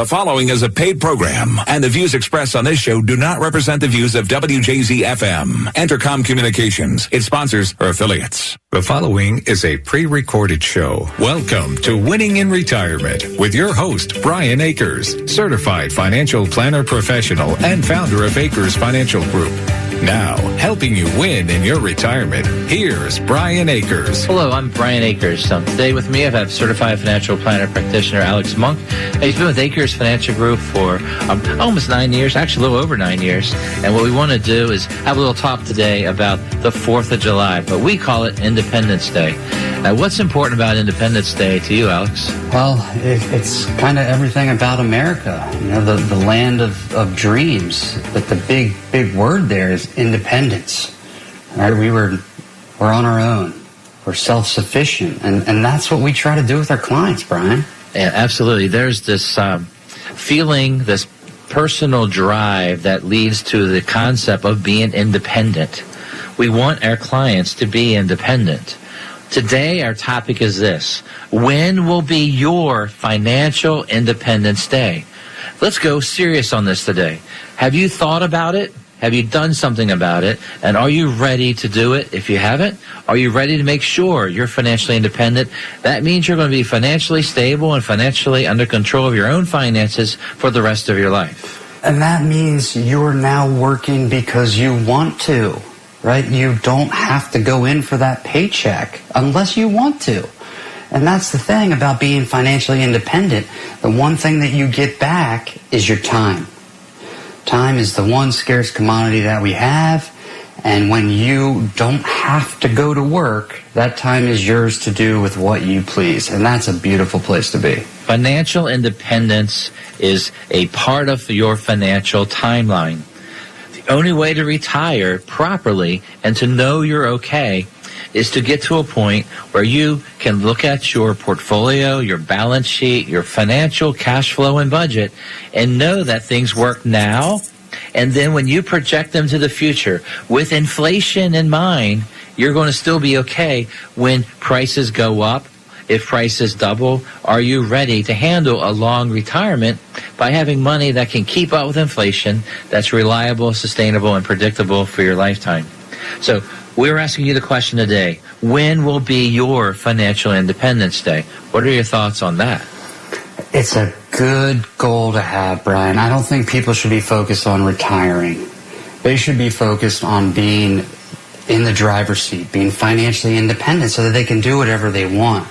The following is a paid program, and the views expressed on this show do not represent the views of WJZ-FM, Entercom Communications, its sponsors, or affiliates. The following is a pre-recorded show. Welcome to Winning in Retirement with your host, Brian Akers, certified financial planner professional and founder of Akers Financial Group. Now, helping you win in your retirement, here's Brian Akers. Hello, I'm Brian Akers. Today with me, I have certified financial planner practitioner Alex Monk. He's been with Akers Financial Group for almost 9 years, actually a little over 9 years. And what we want to do is have a little talk today about the 4th of July, but we call it Independence Day. Now, what's important about Independence Day to you, Alex? Well, it's kind of everything about America, you know, the land of dreams. But the big word there is independence. All right, we're on our own. We're self-sufficient, and that's what we try to do with our clients, Brian. Yeah, absolutely. There's this feeling, this personal drive that leads to the concept of being independent. We want our clients to be independent. Today, our topic is this: when will be your financial independence day? Let's go serious on this today. Have you thought about it? Have you done something about it? And are you ready to do it? If you haven't, are you ready to make sure you're financially independent? That means you're going to be financially stable and financially under control of your own finances for the rest of your life. And that means you're now working because you want to, right? You don't have to go in for that paycheck unless you want to. And that's the thing about being financially independent. The one thing that you get back is your time. Time is the one scarce commodity that we have, and when you don't have to go to work, that time is yours to do with what you please, and that's a beautiful place to be. Financial independence is a part of your financial timeline. The only way to retire properly and to know you're okay is to get to a point where you can look at your portfolio, your balance sheet, your financial cash flow and budget, and know that things work now. And then when you project them to the future, with inflation in mind, you're going to still be okay when prices go up. If prices double, are you ready to handle a long retirement by having money that can keep up with inflation, that's reliable, sustainable, and predictable for your lifetime? So we're asking you the question today: when will be your financial independence day? What are your thoughts on that? It's a good goal to have, Brian. I don't think people should be focused on retiring. They should be focused on being in the driver's seat, being financially independent so that they can do whatever they want.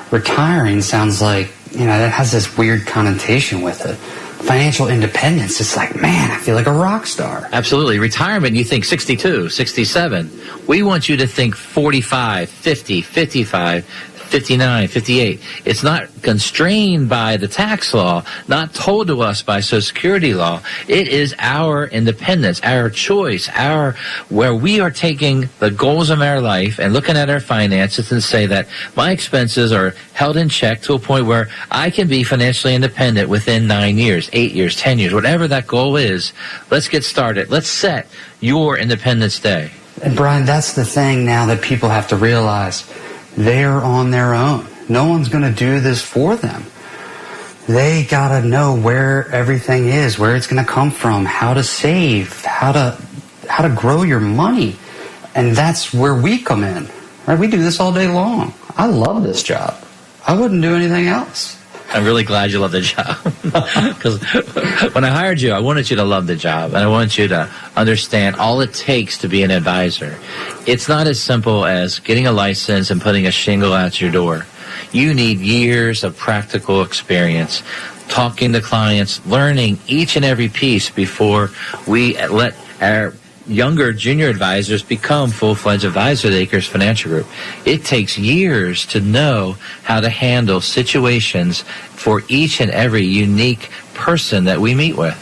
Retiring sounds like, that has this weird connotation with it. Financial independence, it's like, man, I feel like a rock star. Absolutely. Retirement, you think 62, 67. We want you to think 45, 50, 55, 59, 58. It's not constrained by the tax law, not told to us by Social Security law. It is our independence, our choice, where we are taking the goals of our life and looking at our finances and say that my expenses are held in check to a point where I can be financially independent within 9 years, 8 years, 10 years, whatever that goal is. Let's get started. Let's set your Independence Day. And Brian, that's the thing now that people have to realize. They're on their own. No one's going to do this for them. They got to know where everything is, where it's going to come from, how to save, how to grow your money. And that's where we come in. Right? We do this all day long. I love this job. I wouldn't do anything else. I'm really glad you love the job. Because when I hired you, I wanted you to love the job. And I wanted you to understand all it takes to be an advisor. It's not as simple as getting a license and putting a shingle out your door. You need years of practical experience, talking to clients, learning each and every piece before we let our younger junior advisors become full-fledged advisors at Akers Financial Group. It takes years to know how to handle situations for each and every unique person that we meet with.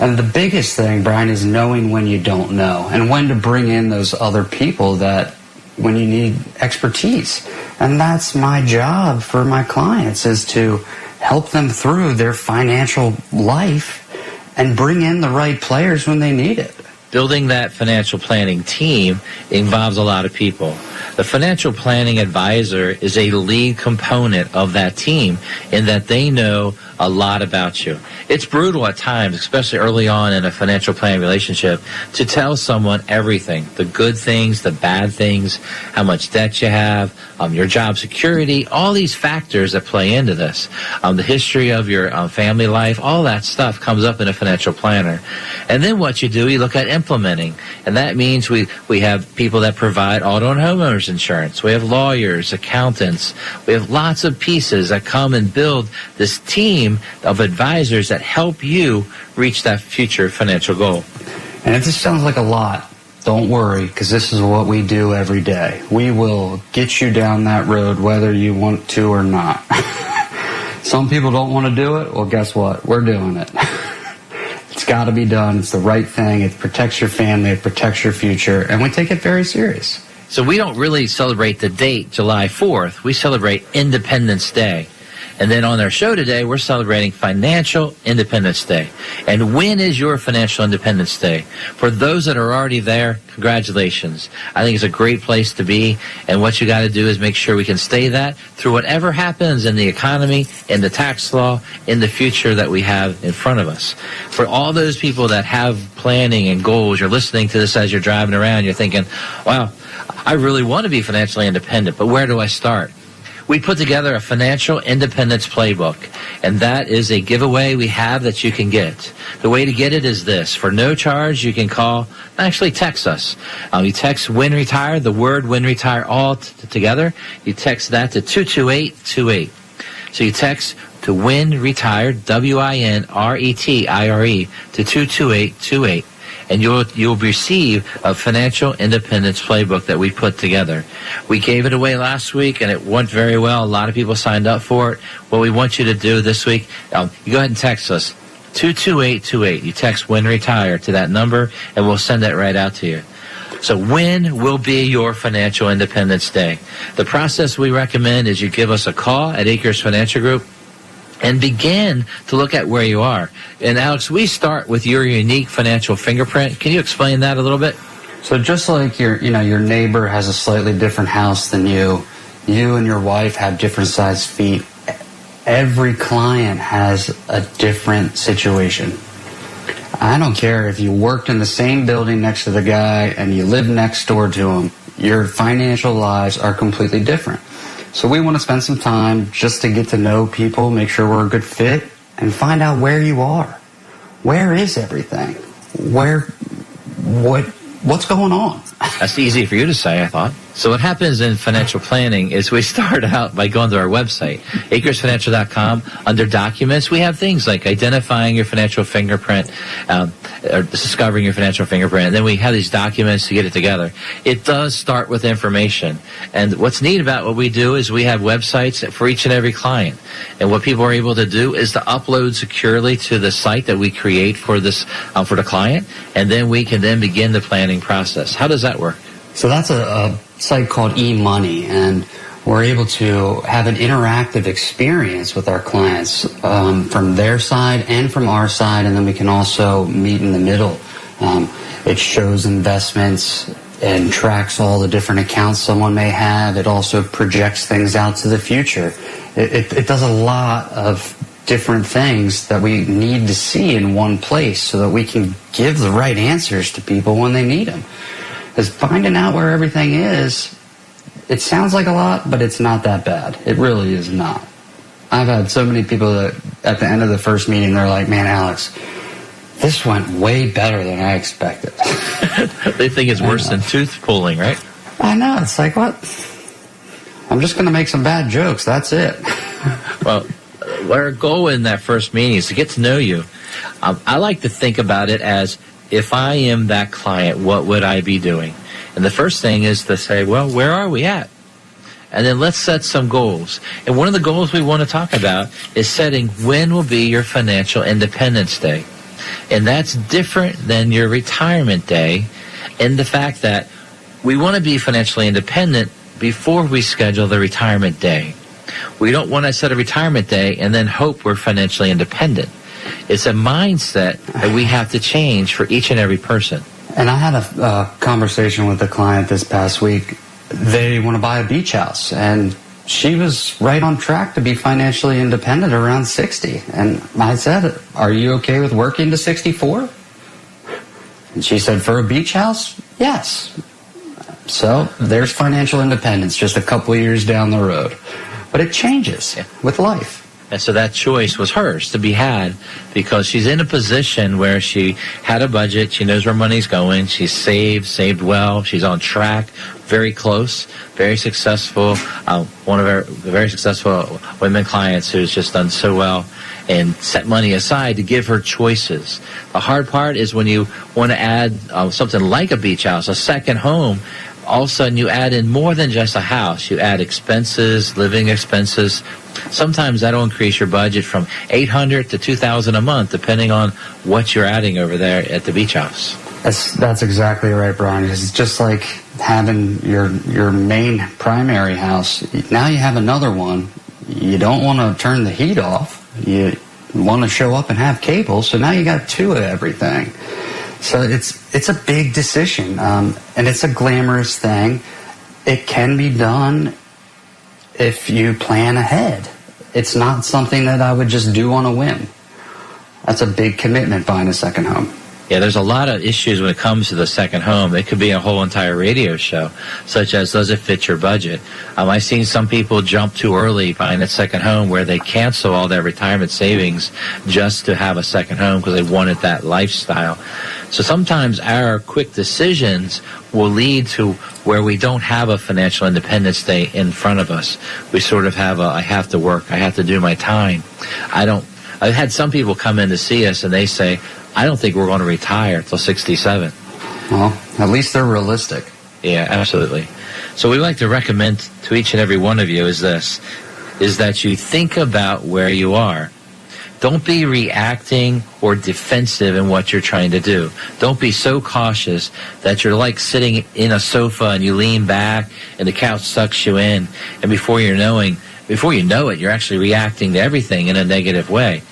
And the biggest thing, Brian, is knowing when you don't know and when to bring in those other people that when you need expertise. And that's my job for my clients, is to help them through their financial life and bring in the right players when they need it. Building that financial planning team involves a lot of people. The financial planning advisor is a lead component of that team in that they know a lot about you. It's brutal at times, especially early on in a financial planning relationship, to tell someone everything, the good things, the bad things, how much debt you have, your job security, all these factors that play into this, the history of your family life, all that stuff comes up in a financial planner. And then what you do, you look at implementing. And that means we have people that provide auto and homeowners insurance. We have lawyers, accountants. We have lots of pieces that come and build this team of advisors that help you reach that future financial goal. And if this sounds like a lot, don't worry, because this is what we do every day. We will get you down that road whether you want to or not. Some people don't want to do it. Well, guess what? We're doing it. It's got to be done. It's the right thing. It protects your family. It protects your future. And we take it very serious. So we don't really celebrate the date, July 4th. We celebrate Independence Day. And then on our show today, we're celebrating Financial Independence Day. And when is your Financial Independence Day? For those that are already there, congratulations. I think it's a great place to be. And what you got to do is make sure we can stay that through whatever happens in the economy, in the tax law, in the future that we have in front of us. For all those people that have planning and goals, you're listening to this as you're driving around, you're thinking, wow, I really want to be financially independent, but where do I start? We put together a financial independence playbook, and that is a giveaway we have that you can get. The way to get it is this. For no charge, you can actually text us. You text Win Retire, the word Win Retire all together. You text that to 22828. So you text to Win Retire, WINRETIRE, to 22828. And you'll receive a financial independence playbook that we put together. We gave it away last week, and it went very well. A lot of people signed up for it. What we want you to do this week, you go ahead and text us, 22828. You text Win Retire to that number, and we'll send that right out to you. So when will be your Financial Independence Day? The process we recommend is you give us a call at Akers Financial Group, and begin to look at where you are. And Alex, we start with your unique financial fingerprint. Can you explain that a little bit? So just like your neighbor has a slightly different house than you and your wife have different sized feet. Every client has a different situation. I don't care if you worked in the same building next to the guy and you live next door to him. Your financial lives are completely different. So we want to spend some time just to get to know people, make sure we're a good fit, and find out where you are. Where is everything? What's going on? That's easy for you to say, I thought. So what happens in financial planning is we start out by going to our website, akersfinancial.com. Under documents, we have things like identifying your financial fingerprint, or discovering your financial fingerprint. And then we have these documents to get it together. It does start with information. And what's neat about what we do is we have websites for each and every client. And what people are able to do is to upload securely to the site that we create for this, for the client. And then we can then begin the planning process. How does that work? So that's a site called eMoney, and we're able to have an interactive experience with our clients from their side and from our side, and then we can also meet in the middle. It shows investments and tracks all the different accounts someone may have. It also projects things out to the future. It does a lot of different things that we need to see in one place so that we can give the right answers to people when they need them. Because finding out where everything is, it sounds like a lot, but it's not that bad. It really is not. I've had so many people that at the end of the first meeting, they're like, man, Alex, this went way better than I expected. They think it's worse than tooth pulling, right? I know. It's like, what? I'm just going to make some bad jokes. That's it. Well, our goal in that first meeting is to get to know you. I like to think about it as, if I am that client, what would I be doing? And the first thing is to say, well, where are we at? And then let's set some goals. And one of the goals we want to talk about is setting when will be your Financial Independence Day. And that's different than your retirement day in the fact that we want to be financially independent before we schedule the retirement day. We don't want to set a retirement day and then hope we're financially independent. It's a mindset that we have to change for each and every person. And I had a conversation with a client this past week. They want to buy a beach house, and she was right on track to be financially independent around 60. And I said, are you okay with working to 64? And she said, for a beach house, yes. So there's financial independence just a couple of years down the road. But it changes with life. And so that choice was hers to be had because she's in a position where she had a budget. She knows where money's going. She's saved well. She's on track, very close, very successful. One of our very successful women clients who's just done so well and set money aside to give her choices. The hard part is when you want to add something like a beach house, a second home. All of a sudden, you add in more than just a house. You add expenses, living expenses. Sometimes that'll increase your budget from $800 to $2,000 a month, depending on what you're adding over there at the beach house. That's exactly right, Brian. It's just like having your main primary house. Now you have another one. You don't want to turn the heat off. You want to show up and have cable, so now you got two of everything. So it's a big decision, and it's a glamorous thing. It can be done if you plan ahead. It's not something that I would just do on a whim. That's a big commitment, buying a second home. Yeah, there's a lot of issues when it comes to the second home. It could be a whole entire radio show, such as does it fit your budget? I've seen some people jump too early buying a second home where they cancel all their retirement savings just to have a second home because they wanted that lifestyle. So sometimes our quick decisions will lead to where we don't have a financial independence day in front of us. We sort of have I have to work, I have to do my time. I've had some people come in to see us and they say, I don't think we're going to retire till 67. Well, at least they're realistic. Yeah, absolutely. So we like to recommend to each and every one of you is that you think about where you are. Don't be reacting or defensive in what you're trying to do. Don't be so cautious that you're like sitting in a sofa and you lean back and the couch sucks you in. And before you know it, you're actually reacting to everything in a negative way.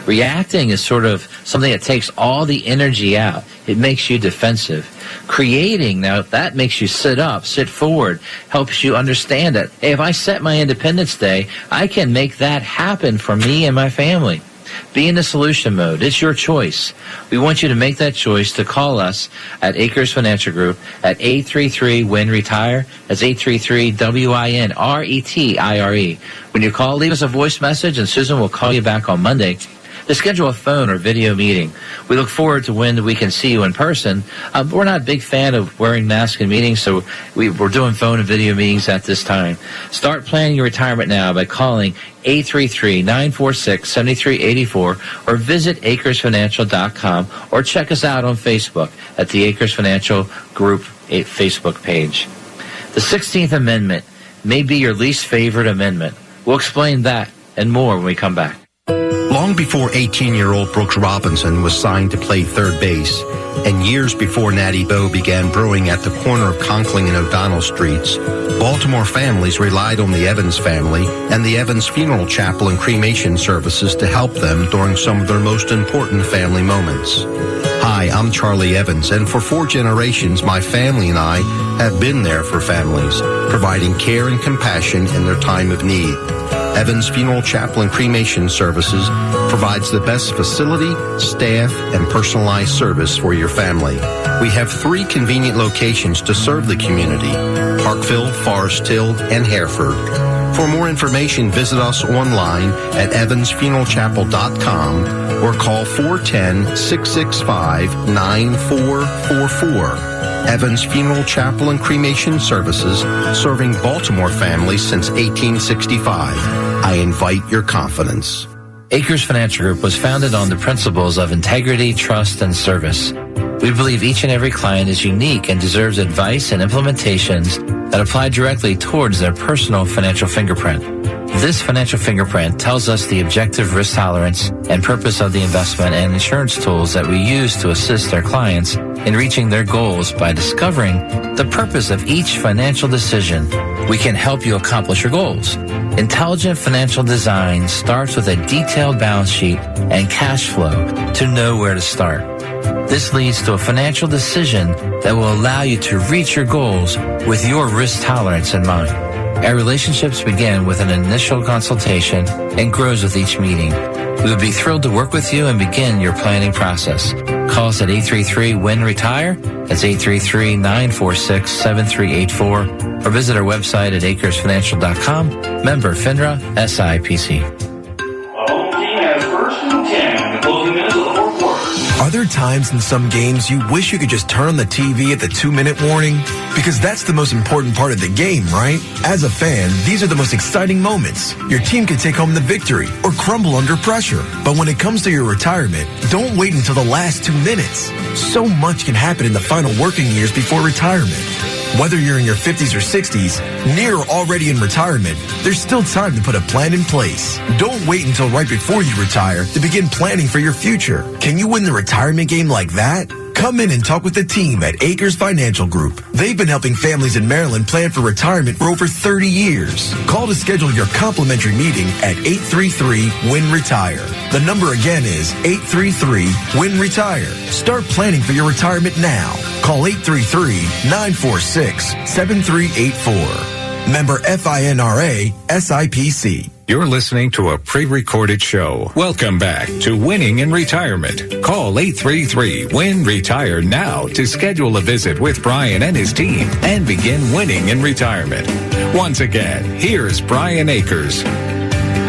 Reacting is sort of something that takes all the energy out. It makes you defensive. Creating, now, that makes you sit up, sit forward, helps you understand that, hey, if I set my Independence Day, I can make that happen for me and my family. Be in the solution mode. It's your choice. We want you to make that choice to call us at Akers Financial Group at 833-WIN-RETIRE. That's 833-WIN-RETIRE. When you call, leave us a voice message, and Susan will call you back on Monday to schedule a phone or video meeting. We look forward to when we can see you in person. We're not a big fan of wearing masks in meetings, so we're doing phone and video meetings at this time. Start planning your retirement now by calling 833-946-7384 or visit AkersFinancial.com or check us out on Facebook at the Akers Financial Group Facebook page. The 16th Amendment may be your least favorite amendment. We'll explain that and more when we come back. Long before 18-year-old Brooks Robinson was signed to play third base, and years before Natty Boh began brewing at the corner of Conkling and O'Donnell Streets, Baltimore families relied on the Evans family and the Evans Funeral Chapel and Cremation Services to help them during some of their most important family moments. Hi, I'm Charlie Evans, and for 4 generations, my family and I have been there for families, providing care and compassion in their time of need. Evans Funeral Chapel and Cremation Services provides the best facility, staff, and personalized service for your family. We have 3 convenient locations to serve the community: Parkville, Forest Hill, and Hereford. For more information, visit us online at evansfuneralchapel.com or call 410-665-9444. Evans Funeral Chapel and Cremation Services, serving Baltimore families since 1865. I invite your confidence. Akers Financial Group was founded on the principles of integrity, trust, and service. We believe each and every client is unique and deserves advice and implementations that apply directly towards their personal financial fingerprint. This financial fingerprint tells us the objective risk tolerance and purpose of the investment and insurance tools that we use to assist our clients in reaching their goals. By discovering the purpose of each financial decision, we can help you accomplish your goals. Intelligent financial design starts with a detailed balance sheet and cash flow to know where to start. This leads to a financial decision that will allow you to reach your goals with your risk tolerance in mind. Our relationships begin with an initial consultation and grows with each meeting. We would be thrilled to work with you and begin your planning process. Call us at 833-WIN-RETIRE. That's 833-946-7384. Or visit our website at akersfinancial.com. Member FINRA, SIPC. Are there times in some games you wish you could just turn on the TV at the 2-minute warning? Because that's the most important part of the game, right? As a fan, these are the most exciting moments. Your team can take home the victory or crumble under pressure. But when it comes to your retirement, don't wait until the last 2 minutes. So much can happen in the final working years before retirement. Whether you're in your 50s or 60s, near or already in retirement, there's still time to put a plan in place. Don't wait until right before you retire to begin planning for your future. Can you win the retirement game like that? Come in and talk with the team at Akers Financial Group. They've been helping families in Maryland plan for retirement for over 30 years. Call to schedule your complimentary meeting at 833-WIN-RETIRE. The number again is 833-WIN-RETIRE. Start planning for your retirement now. Call 833-946-7384. Member FINRA SIPC. You're listening to a pre-recorded show. Welcome back to Winning in Retirement. Call 833-WIN-RETIRE now to schedule a visit with Brian and his team and begin winning in retirement. Once again, here's Brian Akers.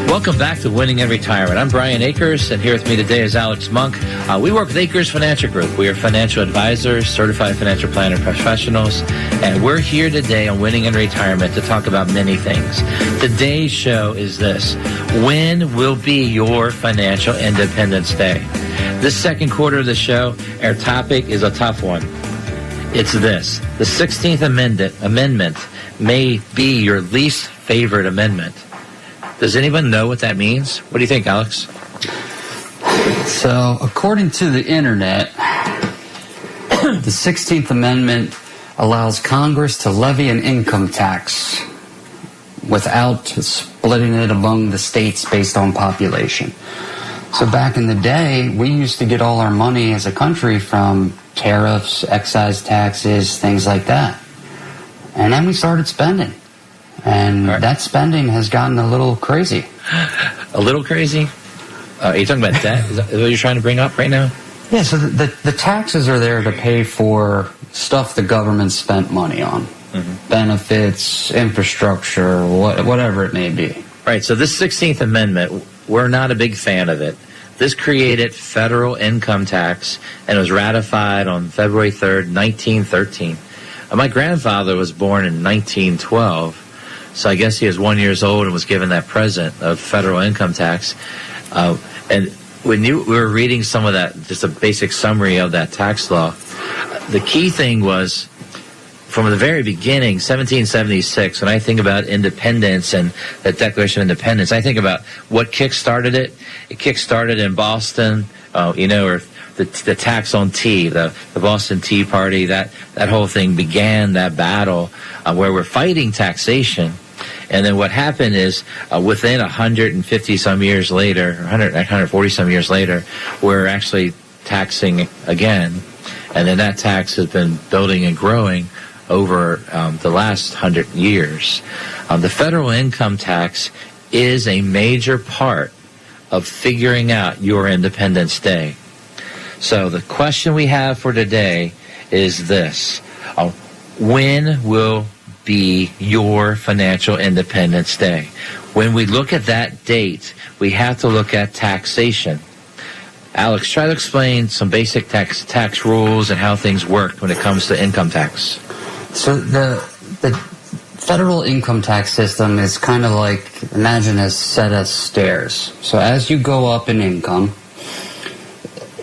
Welcome back to Winning in Retirement. I'm Brian Akers, and here with me today is Alex Monk. We work with Akers Financial Group. We are financial advisors, certified financial planner professionals, and we're here today on Winning in Retirement to talk about many things. Today's show is this: when will be your financial independence day? This second quarter of the show, our topic is a tough one. It's this: the 16th Amendment may be your least favorite amendment. Does anyone know what that means? What do you think, Alex? So, according to the internet, the 16th Amendment allows Congress to levy an income tax without splitting it among the states based on population. So back in the day, we used to get all our money as a country from tariffs, excise taxes, things like that. And then we started spending. And that spending has gotten a little crazy. A little crazy? Are you talking about debt? Is that what you're trying to bring up right now? Yeah, so the taxes are there to pay for stuff the government spent money on. Mm-hmm. Benefits, infrastructure, whatever it may be. Right, so this 16th Amendment, we're not a big fan of it. This created federal income tax and was ratified on February 3rd, 1913. My grandfather was born in 1912. So I guess he was 1 year old and was given that present of federal income tax. And when we were reading some of that, just a basic summary of that tax law, the key thing was, from the very beginning, 1776, when I think about independence and the Declaration of Independence, I think about what kick-started it. It kick-started in Boston, or the tax on tea, the Boston Tea Party. That whole thing began that battle where we're fighting taxation. And then what happened is, within 150 some years later, 140 some years later, we're actually taxing again. And then that tax has been building and growing over the last 100 years. The federal income tax is a major part of figuring out your Independence Day. So the question we have for today is this: when will be your financial Independence Day? When we look at that date, we have to look at taxation. Alex, try to explain some basic tax rules and how things work when it comes to income tax. So the federal income tax system is kind of like, imagine a set of stairs. So as you go up in income,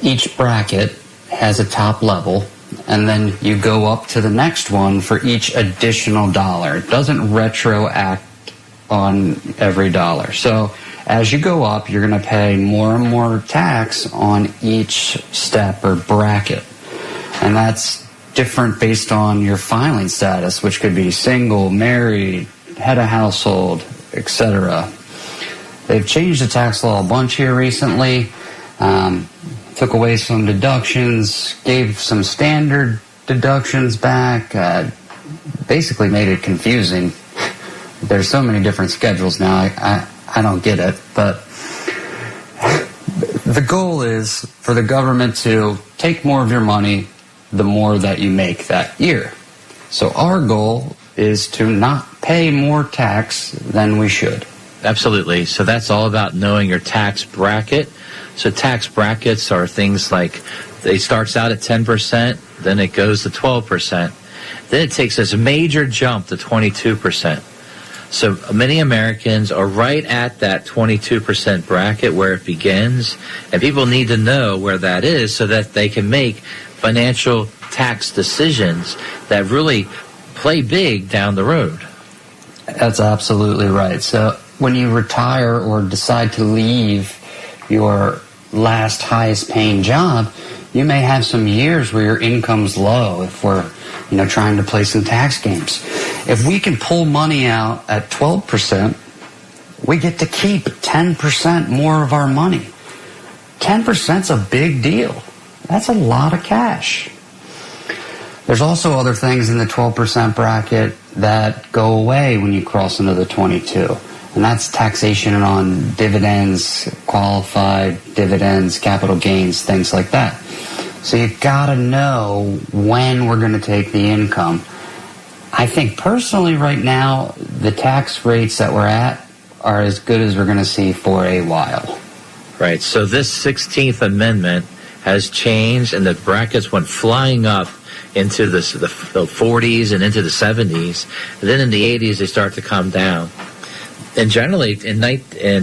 each bracket has a top level, and then you go up to the next one for each additional dollar. It doesn't retroact on every dollar. So as you go up, you're going to pay more and more tax on each step or bracket. And that's different based on your filing status, which could be single, married, head of household, etc. They've changed the tax law a bunch here recently. Took away some deductions, gave some standard deductions back, basically made it confusing there's so many different schedules now. I don't get it, but the goal is for the government to take more of your money the more that you make that year. So our goal is to not pay more tax than we should. Absolutely. So that's all about knowing your tax bracket. So tax brackets are things like it starts out at 10%, then it goes to 12%. Then it takes this major jump to 22%. So many Americans are right at that 22% bracket where it begins, and people need to know where that is so that they can make financial tax decisions that really play big down the road. That's absolutely right. So when you retire or decide to leave your last highest paying job, you may have some years where your income's low if we're trying to play some tax games. If we can pull money out at 12%, we get to keep 10% more of our money. 10%'s a big deal. That's a lot of cash. There's also other things in the 12% bracket that go away when you cross into the 22. And that's taxation on dividends, qualified dividends, capital gains, things like that. So you gotta know when we're gonna take the income. I think personally right now, the tax rates that we're at are as good as we're gonna see for a while. Right, so this 16th Amendment has changed and the brackets went flying up into the 40s and into the 70s. And then in the 80s, they start to come down. And generally, in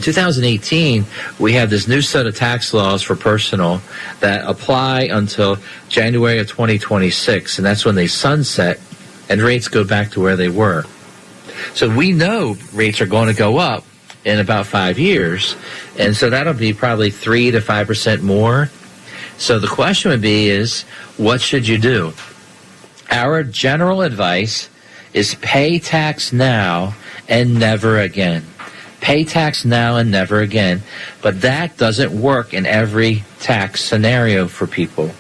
2018, we have this new set of tax laws for personal that apply until January of 2026, and that's when they sunset and rates go back to where they were. So we know rates are going to go up in about 5 years, and so that'll be probably 3 to 5% more. So the question would be is, what should you do? Our general advice is pay tax now and never again. Pay tax now and never again. But that doesn't work in every tax scenario for people.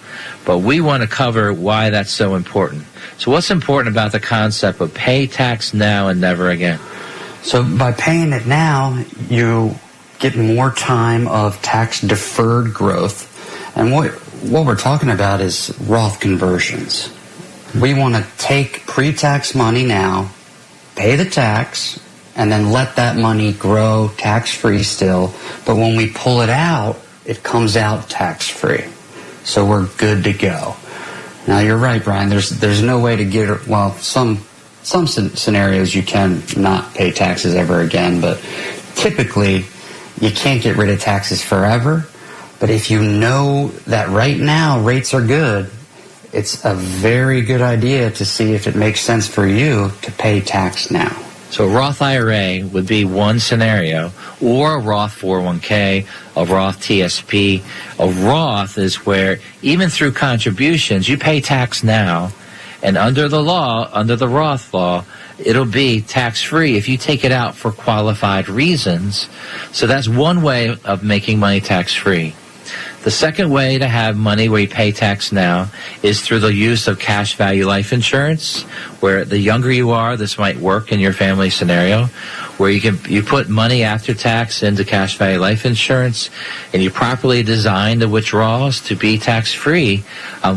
But we want to cover why that's so important. So what's important about the concept of pay tax now and never again? So by paying it now, you get more time of tax deferred growth. And what we're talking about is Roth conversions. We want to take pre-tax money now, pay the tax, and then let that money grow tax-free still. But when we pull it out, it comes out tax-free. So we're good to go. Now, you're right, Brian. There's no way to get it. Well, some scenarios you can not pay taxes ever again, but typically you can't get rid of taxes forever. But if you know that right now rates are good, it's a very good idea to see if it makes sense for you to pay tax now. So a Roth IRA would be one scenario, or a Roth 401k, a Roth TSP. A Roth is where, even through contributions, you pay tax now, and under the law, under the Roth law, it'll be tax-free if you take it out for qualified reasons. So that's one way of making money tax-free. The second way to have money where you pay tax now is through the use of cash value life insurance, where the younger you are, this might work in your family scenario, where you put money after tax into cash value life insurance, and you properly design the withdrawals to be tax-free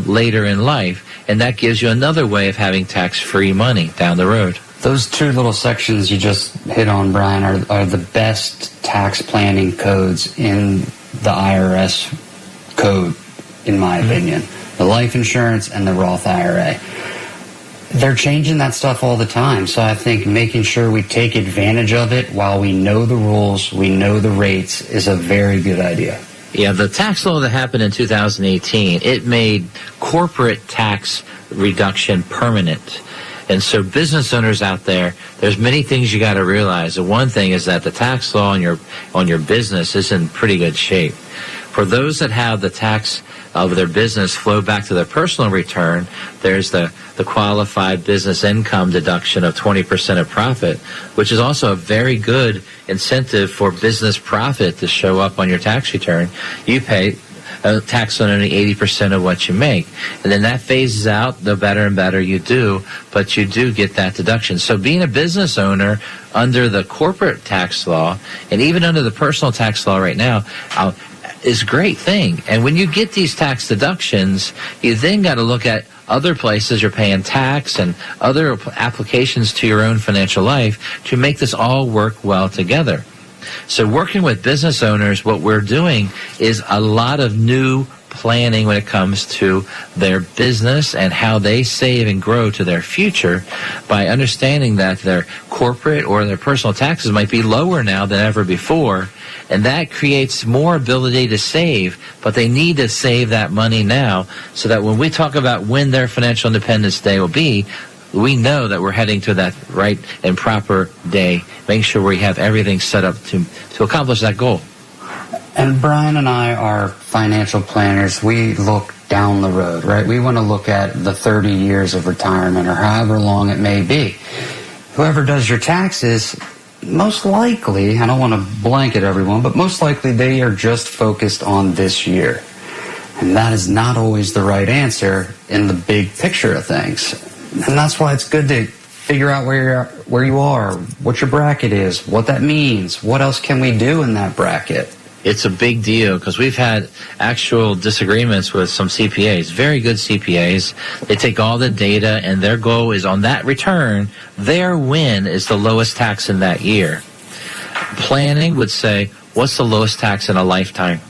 later in life, and that gives you another way of having tax-free money down the road. Those two little sections you just hit on, Brian, are the best tax planning codes in the IRS code, in my opinion. The life insurance and the Roth IRA. They're changing that stuff all the time, so I think making sure we take advantage of it while we know the rules, we know the rates, is a very good idea. Yeah, the tax law that happened in 2018, it made corporate tax reduction permanent. And so business owners out there, there's many things you got to realize. The one thing is that the tax law on your business is in pretty good shape. For those that have the tax of their business flow back to their personal return, there's the qualified business income deduction of 20% of profit, which is also a very good incentive for business profit to show up on your tax return. You pay tax on only 80% of what you make. And then that phases out the better and better you do, but you do get that deduction. So being a business owner under the corporate tax law and even under the personal tax law right now is a great thing. And when you get these tax deductions, you then got to look at other places you're paying tax and other applications to your own financial life to make this all work well together. So working with business owners, what we're doing is a lot of new planning when it comes to their business and how they save and grow to their future by understanding that their corporate or their personal taxes might be lower now than ever before. And that creates more ability to save, but they need to save that money now so that when we talk about when their financial independence day will be, we know that we're heading to that right and proper day, making sure we have everything set up to accomplish that goal. And Brian and I are financial planners. We look down the road, right? We want to look at the 30 years of retirement or however long it may be. Whoever does your taxes, most likely, I don't want to blanket everyone, but most likely they are just focused on this year. And that is not always the right answer in the big picture of things. And that's why it's good to figure out where you are, what your bracket is, what that means, what else can we do in that bracket. It's a big deal because we've had actual disagreements with some CPAs, very good CPAs. They take all the data and their goal is on that return, their win is the lowest tax in that year. Planning would say, what's the lowest tax in a lifetime?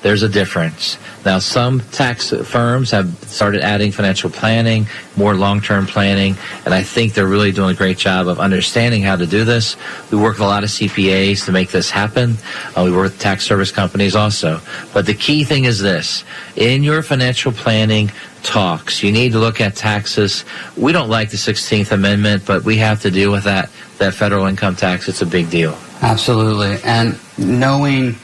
There's a difference. Now, some tax firms have started adding financial planning, more long-term planning, and I think they're really doing a great job of understanding how to do this. We work with a lot of CPAs to make this happen. We work with tax service companies also. But the key thing is this. In your financial planning talks, you need to look at taxes. We don't like the 16th Amendment, but we have to deal with that federal income tax. It's a big deal. Absolutely. And knowing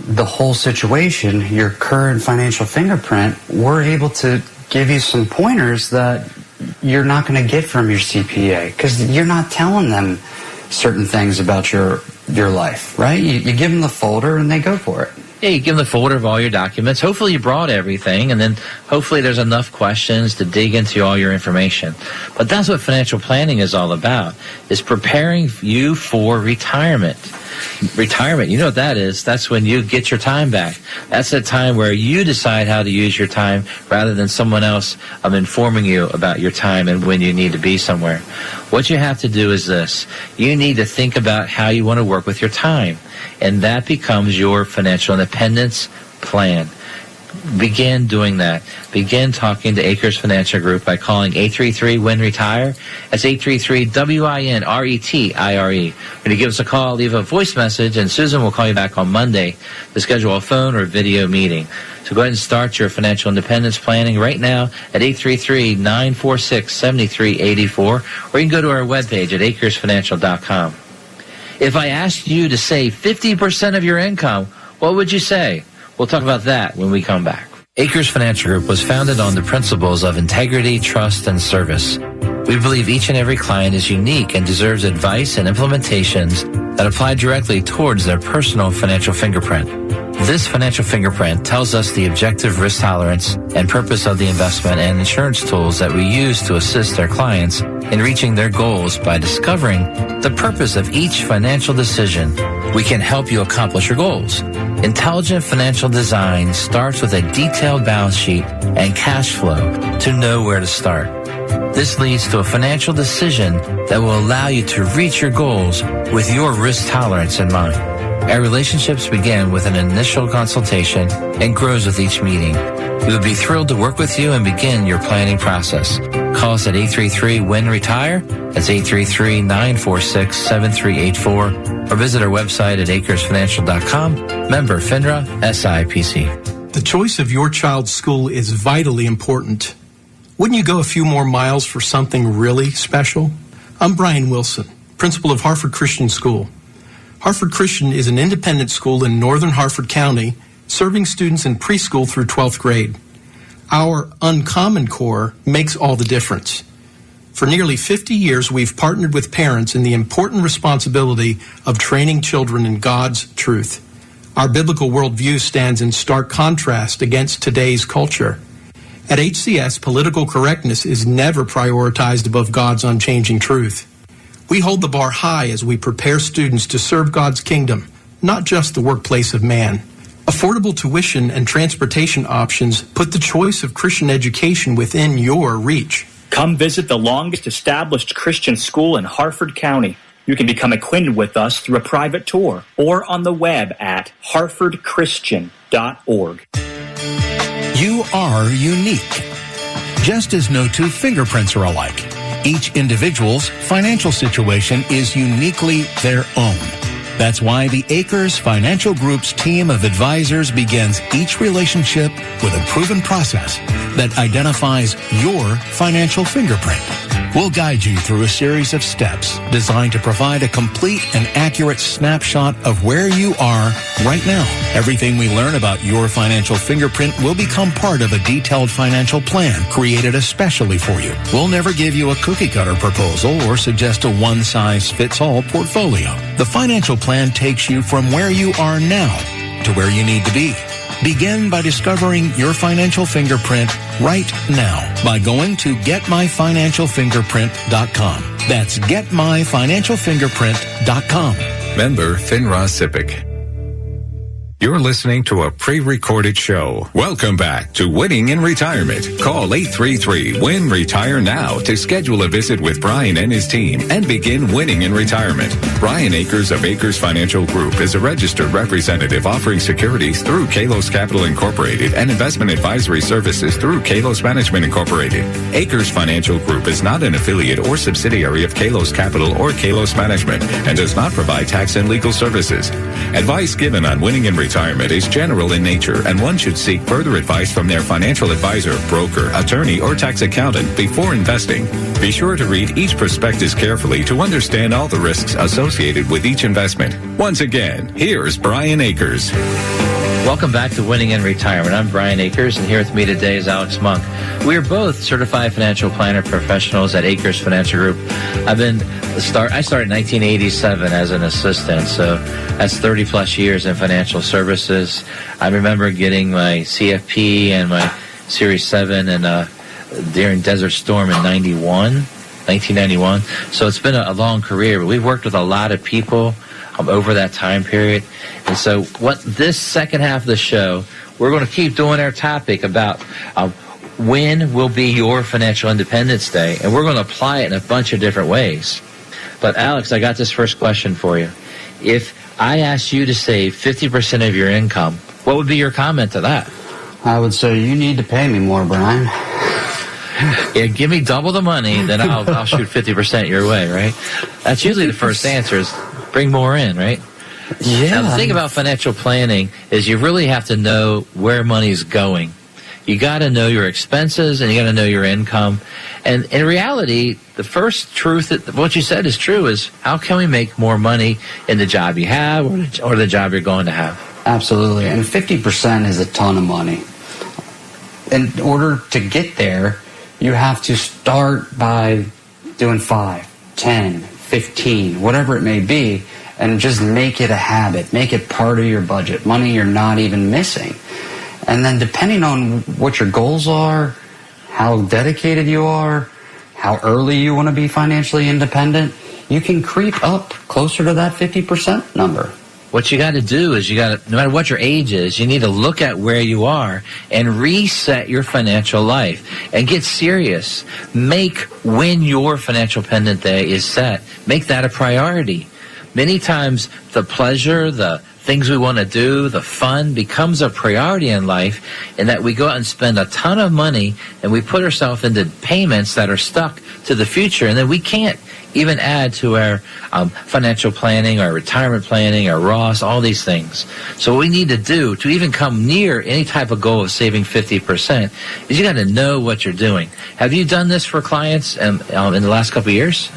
the whole situation, your current financial fingerprint, we're able to give you some pointers that you're not going to get from your CPA because you're not telling them certain things about your life, right? You give them the folder and they go for it. Yeah, you give them the folder of all your documents. Hopefully you brought everything, and then hopefully there's enough questions to dig into all your information. But that's what financial planning is all about, is preparing you for retirement. Retirement, you know what that is. That's when you get your time back. That's the time where you decide how to use your time rather than someone else informing you about your time and when you need to be somewhere. What you have to do is this. You need to think about how you want to work with your time, and that becomes your financial independence plan. Begin doing that. Begin talking to Akers Financial Group by calling 833-WIN-RETIRE. That's 833-WIN-RETIRE. When you give us a call, leave a voice message, and Susan will call you back on Monday to schedule a phone or video meeting. So go ahead and start your financial independence planning right now at 833-946-7384, or you can go to our webpage at akersfinancial.com. If I asked you to save 50% of your income, what would you say? We'll talk about that when we come back. Akers Financial Group was founded on the principles of integrity, trust, and service. We believe each and every client is unique and deserves advice and implementations that apply directly towards their personal financial fingerprint. This financial fingerprint tells us the objective risk tolerance and purpose of the investment and insurance tools that we use to assist our clients in reaching their goals by discovering the purpose of each financial decision. We can help you accomplish your goals. Intelligent financial design starts with a detailed balance sheet and cash flow to know where to start. This leads to a financial decision that will allow you to reach your goals with your risk tolerance in mind. Our relationships begin with an initial consultation and grows with each meeting. We would be thrilled to work with you and begin your planning process. Call us at 833-WIN-RETIRE. That's 833-946-7384. Or visit our website at akersfinancial.com. Member FINRA SIPC. The choice of your child's school is vitally important. Wouldn't you go a few more miles for something really special? I'm Brian Wilson, principal of Harford Christian School. Harford Christian is an independent school in northern Harford County, serving students in preschool through 12th grade. Our Uncommon Core makes all the difference. For nearly 50 years, we've partnered with parents in the important responsibility of training children in God's truth. Our biblical worldview stands in stark contrast against today's culture. At HCS, political correctness is never prioritized above God's unchanging truth. We hold the bar high as we prepare students to serve God's kingdom, not just the workplace of man. Affordable tuition and transportation options put the choice of Christian education within your reach. Come visit the longest established Christian school in Harford County. You can become acquainted with us through a private tour or on the web at harfordchristian.org. You are unique. Just as no two fingerprints are alike, each individual's financial situation is uniquely their own. That's why the Akers Financial Group's team of advisors begins each relationship with a proven process that identifies your financial fingerprint. We'll guide you through a series of steps designed to provide a complete and accurate snapshot of where you are right now. Everything we learn about your financial fingerprint will become part of a detailed financial plan created especially for you. We'll never give you a cookie-cutter proposal or suggest a one-size-fits-all portfolio. The financial plan takes you from where you are now to where you need to be. Begin by discovering your financial fingerprint right now by going to getmyfinancialfingerprint.com. That's getmyfinancialfingerprint.com. Member FINRA SIPC. You're listening to a pre-recorded show. Welcome back to Winning in Retirement. Call 833-WIN-RETIRE now to schedule a visit with Brian and his team and begin winning in retirement. Brian Akers of Akers Financial Group is a registered representative offering securities through Kalos Capital Incorporated and investment advisory services through Kalos Management Incorporated. Akers Financial Group is not an affiliate or subsidiary of Kalos Capital or Kalos Management and does not provide tax and legal services. Advice given on winning in retirement is general in nature, and one should seek further advice from their financial advisor, broker, attorney, or tax accountant before investing. Be sure to read each prospectus carefully to understand all the risks associated with each investment. Once again, here's Brian Akers. Welcome back to Winning in Retirement. I'm Brian Akers, and here with me today is Alex Monk. We are both certified financial planner professionals at Akers Financial Group. I started in 1987 as an assistant, so that's 30 plus years in financial services. I remember getting my CFP and my Series 7 during Desert Storm in 1991. So it's been a long career, but we've worked with a lot of people over that time period. And so this second half of the show, we're going to keep doing our topic about when will be your financial independence day, and we're going to apply it in a bunch of different ways. But Alex, I got this first question for you. If I asked you to save 50% of your income, what would be your comment to that? I would say you need to pay me more, Brian. Yeah, give me double the money, then I'll shoot 50% your way, right? That's usually the first answer is bring more in, right? Yeah. Now, the thing about financial planning is you really have to know where money's going. You got to know your expenses and you got to know your income. And in reality, the first truth that what you said is true is how can we make more money in the job you have or the job you're going to have? Absolutely. And 50% is a ton of money. In order to get there, you have to start by doing 5, 10, 15, whatever it may be, and just make it a habit. Make it part of your budget, money you're not even missing. And then depending on what your goals are, how dedicated you are, how early you want to be financially independent, you can creep up closer to that 50% number. What you got to do is no matter what your age is, you need to look at where you are and reset your financial life and get serious. Make when your financial independence day is set, make that a priority. Many times the pleasure, the things we want to do, the fun becomes a priority in life, and that we go out and spend a ton of money and we put ourselves into payments that are stuck to the future, and then we can't even add to our financial planning, our retirement planning, our Roth, all these things. So what we need to do to even come near any type of goal of saving 50% is you got to know what you're doing. Have you done this for clients in the last couple of years?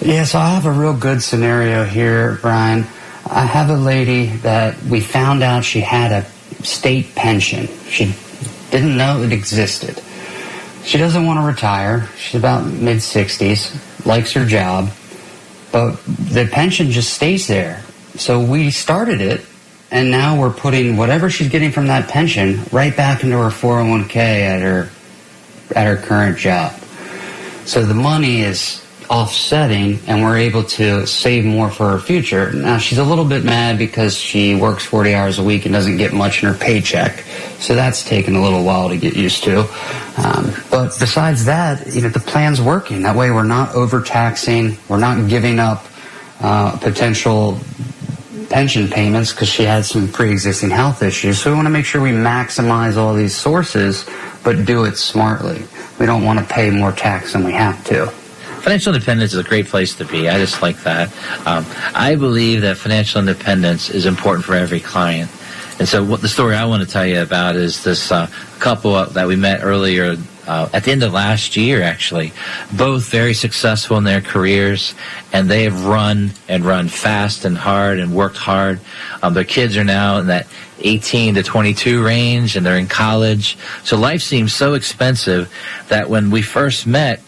Yes, I have a real good scenario here, Brian. I have a lady that we found out she had a state pension. She didn't know it existed. She doesn't want to retire. She's about mid-60s, likes her job, but the pension just stays there. So we started it, and now we're putting whatever she's getting from that pension right back into her 401k at her current job. So the money is offsetting, and we're able to save more for her future. Now, she's a little bit mad because she works 40 hours a week and doesn't get much in her paycheck. So that's taken a little while to get used to. But besides that, the plan's working. That way we're not overtaxing. We're not giving up potential pension payments because she had some pre-existing health issues. So we want to make sure we maximize all these sources, but do it smartly. We don't want to pay more tax than we have to. Financial independence is a great place to be. I just like that. I believe that financial independence is important for every client. And so what the story I want to tell you about is this couple that we met earlier at the end of last year, actually. Both very successful in their careers, and they have run fast and hard and worked hard. Their kids are now in that 18 to 22 range, and they're in college. So life seems so expensive that when we first met,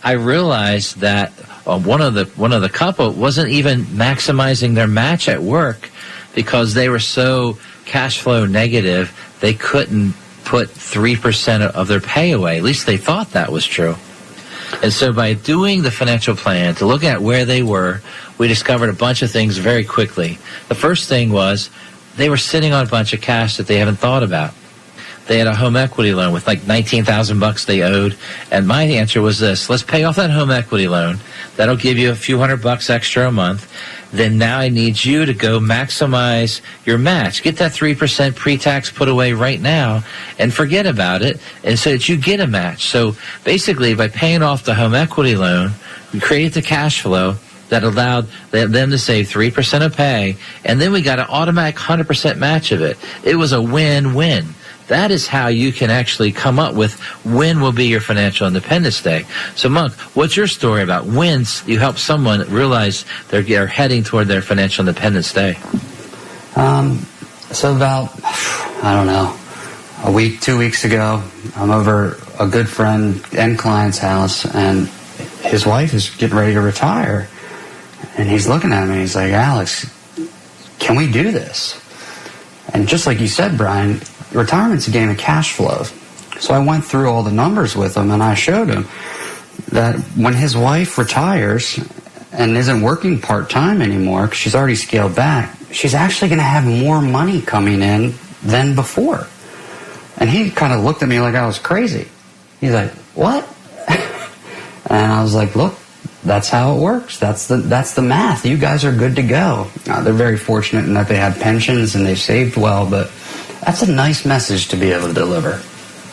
I realized that one of the couple wasn't even maximizing their match at work because they were so cash flow negative they couldn't put 3% of their pay away. At least they thought that was true. And so by doing the financial plan to look at where they were, we discovered a bunch of things very quickly. The first thing was they were sitting on a bunch of cash that they haven't thought about. They had a home equity loan with like $19,000 they owed. And my answer was this: let's pay off that home equity loan. That'll give you a few $100 extra a month. Then now I need you to go maximize your match. Get that 3% pre-tax put away right now and forget about it, and so that you get a match. So basically, by paying off the home equity loan, we created the cash flow that allowed them to save 3% of pay, and then we got an automatic 100% match of it. It was a win-win. That is how you can actually come up with when will be your financial independence day. So, Monk, what's your story about when you help someone realize they're heading toward their financial independence day? So about, I don't know, a week, 2 weeks ago, I'm over a good friend and client's house, and his wife is getting ready to retire. And he's looking at me and he's like, Alex, can we do this? And just like you said, Brian, retirement's a game of cash flow. So I went through all the numbers with him, and I showed him that when his wife retires and isn't working part-time anymore because she's already scaled back, she's actually going to have more money coming in than before. And he kind of looked at me like I was crazy. He's like, what? And I was like, look, that's how it works. That's the math. You guys are good to go. They're very fortunate in that they have pensions and they've saved well, but that's a nice message to be able to deliver.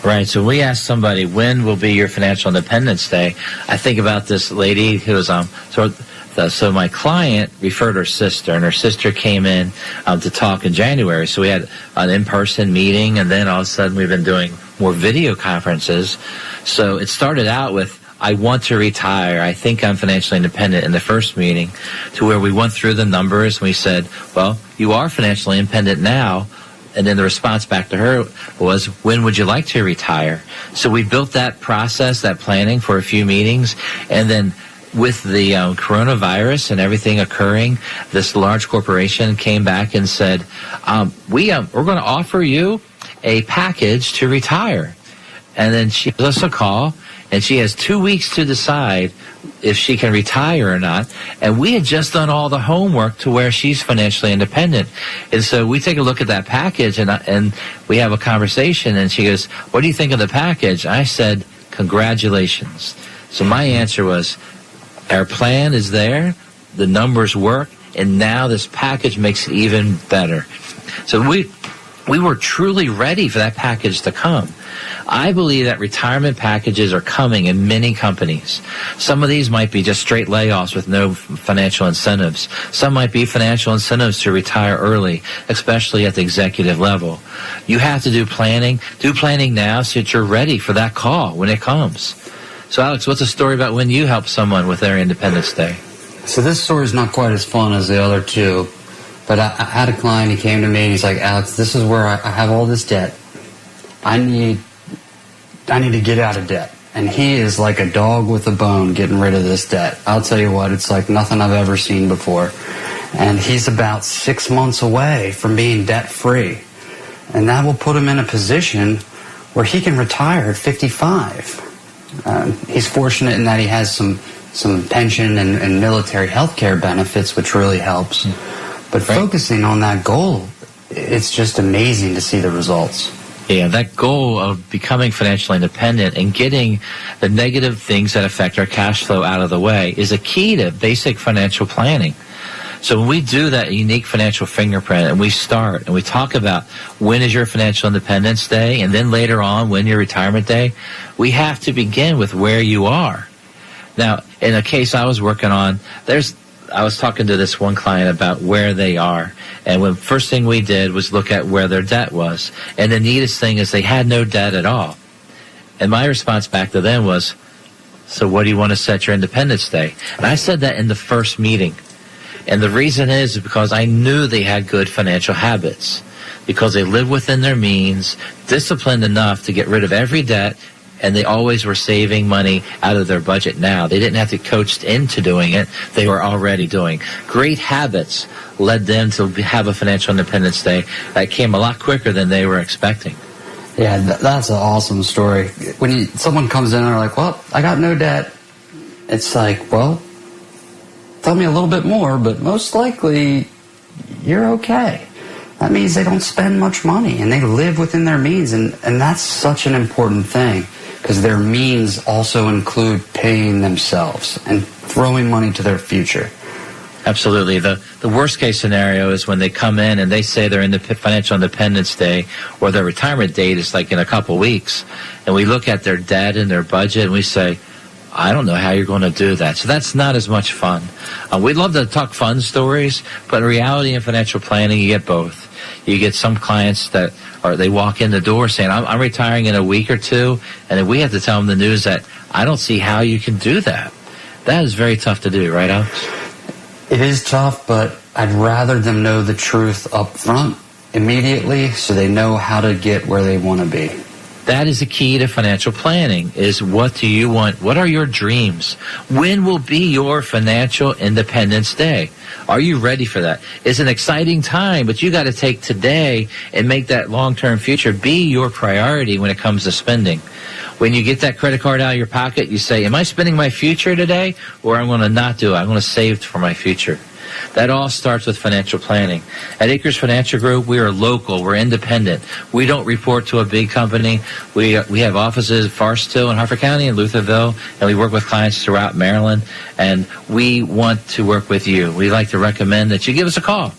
Right. So we asked somebody, when will be your financial independence day? I think about this lady who was so my client referred her sister, and her sister came in to talk in January. So we had an in-person meeting, and then all of a sudden we've been doing more video conferences. So it started out with, I want to retire. I think I'm financially independent in the first meeting, to where we went through the numbers and we said, well, you are financially independent now. And then the response back to her was, when would you like to retire? So we built that process, that planning for a few meetings. And then with the coronavirus and everything occurring, this large corporation came back and said, we're going to offer you a package to retire. And then she gives us a call, and she has 2 weeks to decide if she can retire or not. And we had just done all the homework to where she's financially independent. And so we take a look at that package, and we have a conversation, and she goes, what do you think of the package? I said, congratulations. So my answer was, our plan is there, the numbers work, and now this package makes it even better. So we were truly ready for that package to come. I believe that retirement packages are coming in many companies. Some of these might be just straight layoffs with no financial incentives. Some might be financial incentives to retire early, especially at the executive level. You have to do planning. Do planning now so that you're ready for that call when it comes. So, Alex, what's a story about when you help someone with their Independence Day? So this story is not quite as fun as the other two, but I had a client, he came to me and he's like, Alex, this is where I have all this debt. I need to get out of debt. And he is like a dog with a bone getting rid of this debt. I'll tell you what, it's like nothing I've ever seen before. And he's about 6 months away from being debt-free. And that will put him in a position where he can retire at 55. He's fortunate in that he has some pension and military health care benefits, which really helps. But focusing on that goal, it's just amazing to see the results. Yeah, that goal of becoming financially independent and getting the negative things that affect our cash flow out of the way is a key to basic financial planning. So when we do that unique financial fingerprint and we start and we talk about when is your financial independence day and then later on when your retirement day, we have to begin with where you are. Now, in a case I was working on, I was talking to this one client about where they are. And the first thing we did was look at where their debt was. And the neatest thing is they had no debt at all. And my response back to them was, so what do you want to set your Independence Day? And I said that in the first meeting. And the reason is because I knew they had good financial habits. Because they lived within their means, disciplined enough to get rid of every debt, and they always were saving money out of their budget now. They didn't have to coach into doing it. They were already doing. Great habits led them to have a financial independence day that came a lot quicker than they were expecting. Yeah, that's an awesome story. When someone comes in and they're like, well, I got no debt. It's like, well, tell me a little bit more, but most likely you're okay. That means they don't spend much money and they live within their means. And that's such an important thing. Because their means also include paying themselves and throwing money to their future. Absolutely. The worst case scenario is when they come in and they say they're in the financial independence day or their retirement date is like in a couple weeks. And we look at their debt and their budget and we say, I don't know how you're going to do that. So that's not as much fun. We'd love to talk fun stories, but in reality in financial planning, you get both. You get some clients that they walk in the door saying, I'm retiring in a week or two, and then we have to tell them the news that I don't see how you can do that. That is very tough to do, right, Alex? It is tough, but I'd rather them know the truth up front immediately so they know how to get where they want to be. That is the key to financial planning, is what do you want? What are your dreams? When will be your financial independence day? Are you ready for that? It's an exciting time, but you got to take today and make that long-term future be your priority when it comes to spending. When you get that credit card out of your pocket, you say, am I spending my future today, or I'm going to not do it? I'm going to save for my future. That all starts with financial planning. At Akers Financial Group, we are local. We're independent. We don't report to a big company. We have offices in Forest-Hill in Harford County and Lutherville, and we work with clients throughout Maryland, and we want to work with you. We like to recommend that you give us a call,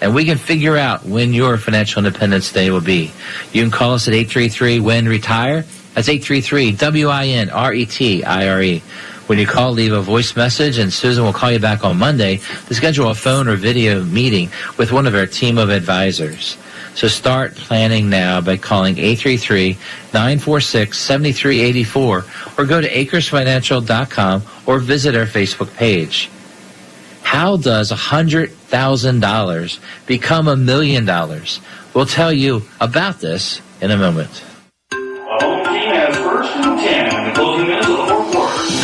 and we can figure out when your financial independence day will be. You can call us at 833-WIN-RETIRE. That's 833-WIN-RETIRE. When you call, leave a voice message, and Susan will call you back on Monday to schedule a phone or video meeting with one of our team of advisors. So start planning now by calling 833-946-7384 or go to AkersFinancial.com or visit our Facebook page. How does $100,000 become $1 million? We'll tell you about this in a moment.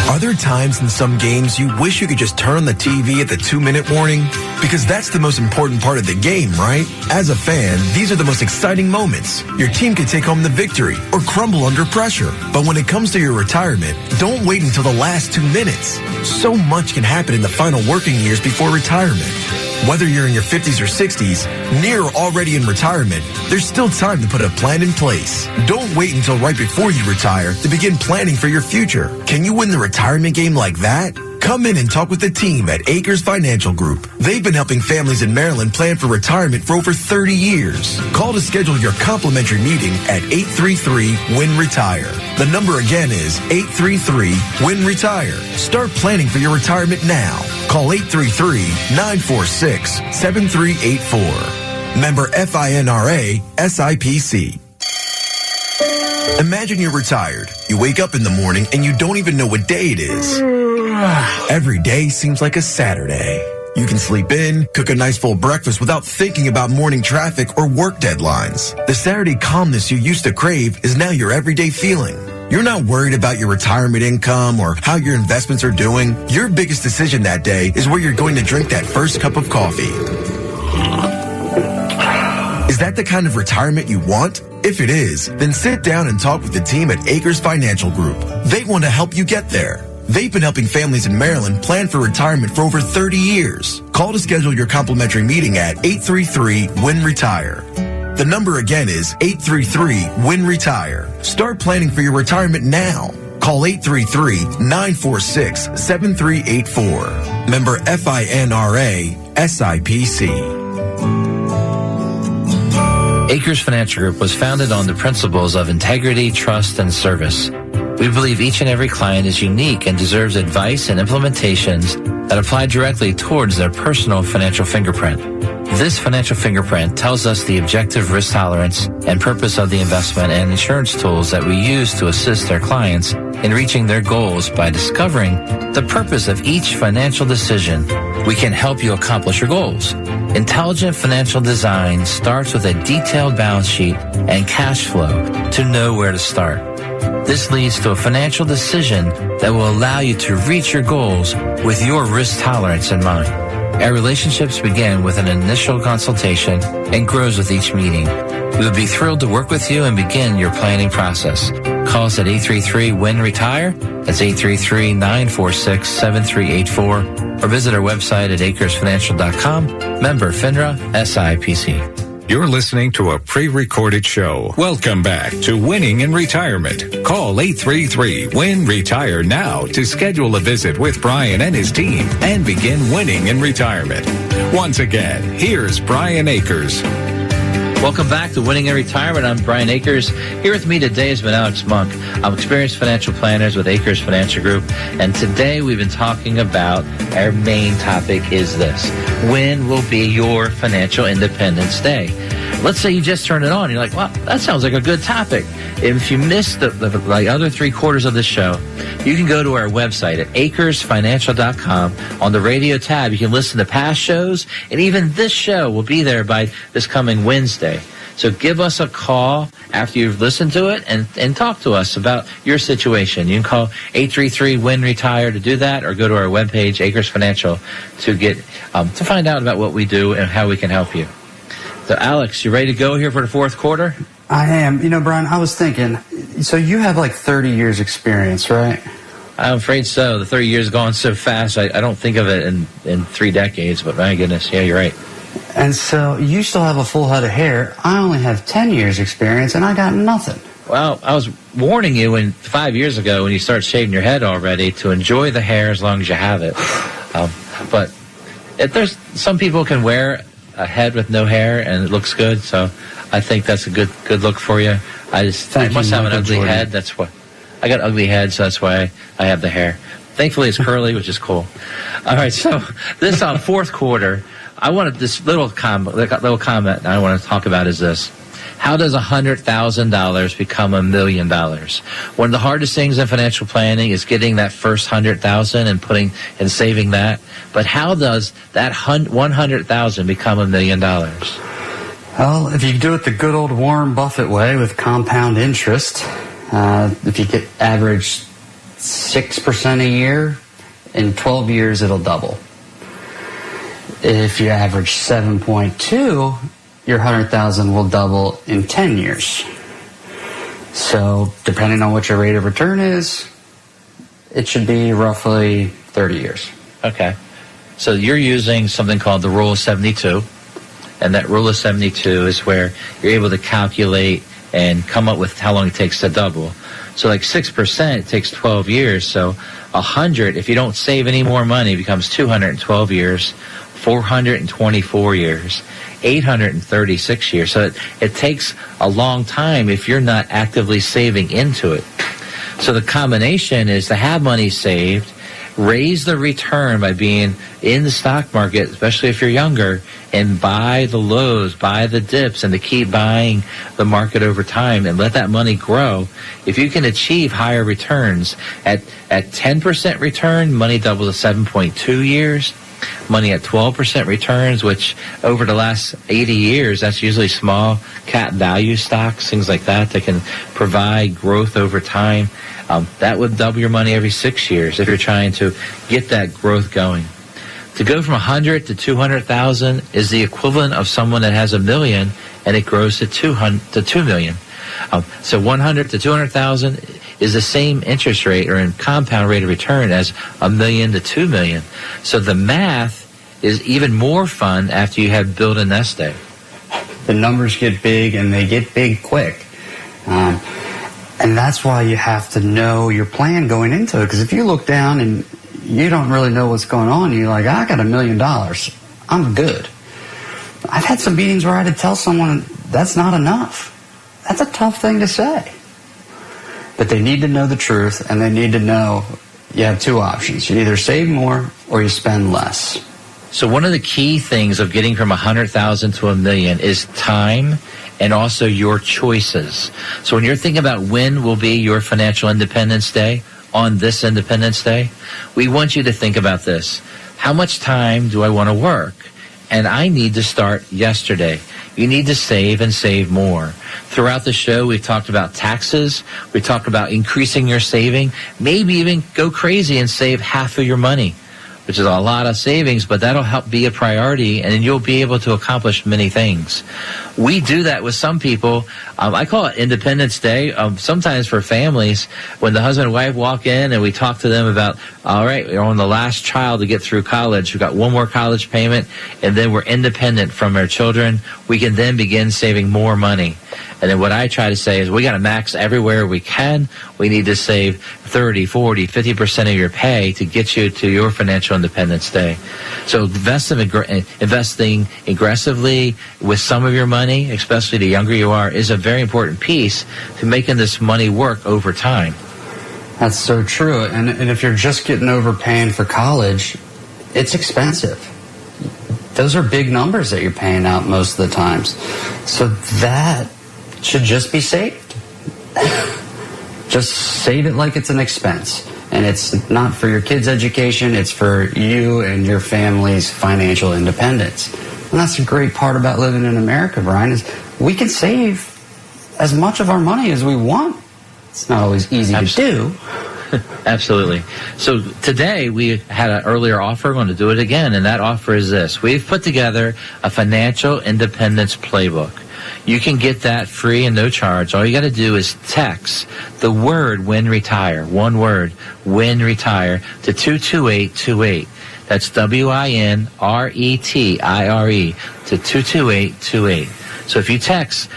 Are there times in some games you wish you could just turn on the TV at the 2-minute warning? Because that's the most important part of the game, right? As a fan, these are the most exciting moments. Your team can take home the victory or crumble under pressure. But when it comes to your retirement, don't wait until the last 2 minutes. So much can happen in the final working years before retirement. Whether you're in your 50s or 60s, near or already in retirement, there's still time to put a plan in place. Don't wait until right before you retire to begin planning for your future. Can you win the retirement game like that? Come in and talk with the team at Akers Financial Group. They've been helping families in Maryland plan for retirement for over 30 years. Call to schedule your complimentary meeting at 833-WIN-RETIRE. The number again is 833-WIN-RETIRE. Start planning for your retirement now. Call 833-946-7384. Member FINRA SIPC. Imagine you're retired. You wake up in the morning and you don't even know what day it is. Every day seems like a Saturday. You can sleep in, cook a nice full breakfast without thinking about morning traffic or work deadlines. The Saturday calmness you used to crave is now your everyday feeling. You're not worried about your retirement income or how your investments are doing. Your biggest decision that day is where you're going to drink that first cup of coffee. Is that the kind of retirement you want? If it is, then sit down and talk with the team at Akers Financial Group. They want to help you get there. They've been helping families in Maryland plan for retirement for over 30 years. Call to schedule your complimentary meeting at 833-WIN-RETIRE. The number again is 833-WIN-RETIRE. Start planning for your retirement now. Call 833-946-7384. Member FINRA SIPC. Akers Financial Group was founded on the principles of integrity, trust, and service. We believe each and every client is unique and deserves advice and implementations that apply directly towards their personal financial fingerprint. This financial fingerprint tells us the objective risk tolerance and purpose of the investment and insurance tools that we use to assist our clients in reaching their goals. By discovering the purpose of each financial decision, we can help you accomplish your goals. Intelligent financial design starts with a detailed balance sheet and cash flow to know where to start. This leads to a financial decision that will allow you to reach your goals with your risk tolerance in mind. Our relationships begin with an initial consultation and grows with each meeting. We would be thrilled to work with you and begin your planning process. Call us at 833-WIN-RETIRE. That's 833-946-7384. Or visit our website at akersfinancial.com. Member FINRA SIPC. You're listening to a pre-recorded show. Welcome back to Winning in Retirement. Call 833-WIN-RETIRE now to schedule a visit with Brian and his team and begin winning in retirement. Once again, here's Brian Akers. Welcome back to Winning in Retirement. I'm Brian Akers. Here with me today has been Alex Monk. I'm experienced financial planners with Akers Financial Group. And today we've been talking about our main topic is this. When will be your financial independence day? Let's say you just turn it on. And you're like, well, that sounds like a good topic. If you missed the other 3/4 of the show, you can go to our website at akersfinancial.com. On the radio tab, you can listen to past shows, and even this show will be there by this coming Wednesday. So give us a call after you've listened to it and talk to us about your situation. You can call 833-WIN-RETIRE to do that, or go to our webpage, Akers Financial, to get to find out about what we do and how we can help you. So, Alex, you ready to go here for the fourth quarter? I am. You know, Brian, I was thinking, so you have like 30 years experience, right? I'm afraid so. The 30 years have gone so fast, I don't think of it in 3 decades, but my goodness, yeah, you're right. And so you still have a full head of hair. I only have 10 years experience, and I got nothing. Well, I was warning you 5 years ago when you start shaving your head already to enjoy the hair as long as you have it. But there's some people can wear a head with no hair and it looks good, so I think that's a good look for you. I must have an ugly head. That's what I got. Ugly head, so that's why I have the hair. Thankfully, it's curly, which is cool. All right, so this fourth quarter, I wanted this little comment I want to talk about is this. How does $100,000 become $1 million? One of the hardest things in financial planning is getting that first $100,000 and saving that. But how does that $100,000 become $1 million? Well, if you do it the good old Warren Buffett way with compound interest, if you get average 6% a year, in 12 years it'll double. If you average 7.2, your $100,000 will double in 10 years. So, depending on what your rate of return is, it should be roughly 30 years. Okay. So you're using something called the Rule of 72, and that Rule of 72 is where you're able to calculate and come up with how long it takes to double. So like 6%, it takes 12 years. So 100, if you don't save any more money, becomes 212 years, 424 years, 836 years. So it takes a long time if you're not actively saving into it. So the combination is to have money saved, raise the return by being in the stock market, especially if you're younger, and buy the lows, buy the dips, and to keep buying the market over time and let that money grow. If you can achieve higher returns at 10% return, money doubles to 7.2 years. money at 12% returns, which over the last 80 years, that's usually small cap value stocks, things like that can provide growth over time. That would double your money every 6 years if you're trying to get that growth going. To go from 100 to 200,000 is the equivalent of someone that has $1 million and it grows to 2 million. So 100 to 200,000 is the same interest rate or in compound rate of return as $1 million to 2 million. So the math is even more fun after you have built a nest egg. The numbers get big and they get big quick. And that's why you have to know your plan going into it. Because if you look down and you don't really know what's going on, you're like, I got $1 million. I'm good. I've had some meetings where I had to tell someone that's not enough. That's a tough thing to say. But they need to know the truth, and they need to know you have two options. You either save more or you spend less. So one of the key things of getting from 100,000 to $1 million is time and also your choices. So when you're thinking about when will be your financial independence day, on this Independence Day, we want you to think about this. How much time do I want to work? And I need to start yesterday. You need to save and save more. Throughout the show, we've talked about taxes. We talked about increasing your saving. Maybe even go crazy and save half of your money, which is a lot of savings, but that'll help be a priority, and you'll be able to accomplish many things. We do that with some people. I call it Independence Day. Sometimes for families, when the husband and wife walk in and we talk to them about, all right, we're on the last child to get through college. We've got one more college payment, and then we're independent from our children. We can then begin saving more money. And then what I try to say is we got to max everywhere we can. We need to save 30, 40, 50% of your pay to get you to your financial independence day. So investing aggressively with some of your money, especially the younger you are, is a very important piece to making this money work over time. That's so true. And if you're just getting overpaying for college, it's expensive. Those are big numbers that you're paying out most of the times. So that should just be saved. Just save it like it's an expense. And it's not for your kids' education, it's for you and your family's financial independence. And that's a great part about living in America, Brian, is we can save as much of our money as we want. It's not always easy to do. Absolutely. So today we had an earlier offer. We're going to do it again, and that offer is this. We've put together a financial independence playbook. You can get that free and no charge. All you got to do is text the word "when retire," one word, "when retire," to 22828. That's WINRETIRE to 22828. So if you text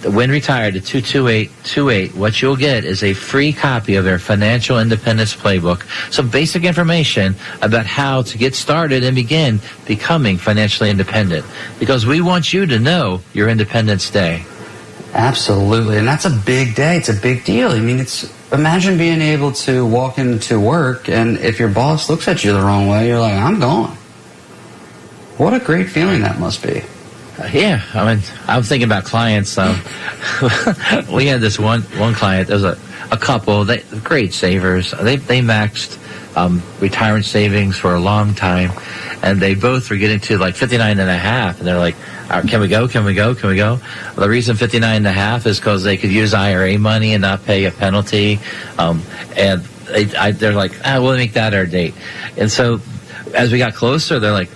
"when retire" to 22828, what you'll get is a free copy of their Financial Independence Playbook, some basic information about how to get started and begin becoming financially independent. Because we want you to know your Independence Day. Absolutely, and that's a big day. It's a big deal. I mean, imagine being able to walk into work, and if your boss looks at you the wrong way, you're like, I'm gone. What a great feeling that must be. Yeah, I mean, I'm thinking about clients. We had this one client. There was a couple. They great savers. They maxed retirement savings for a long time, and they both were getting to like 59 and a half, and they're like, can we go? Well, the reason 59 and a half is because they could use IRA money and not pay a penalty, and they're like, we'll make that our date. And so as we got closer, they're like,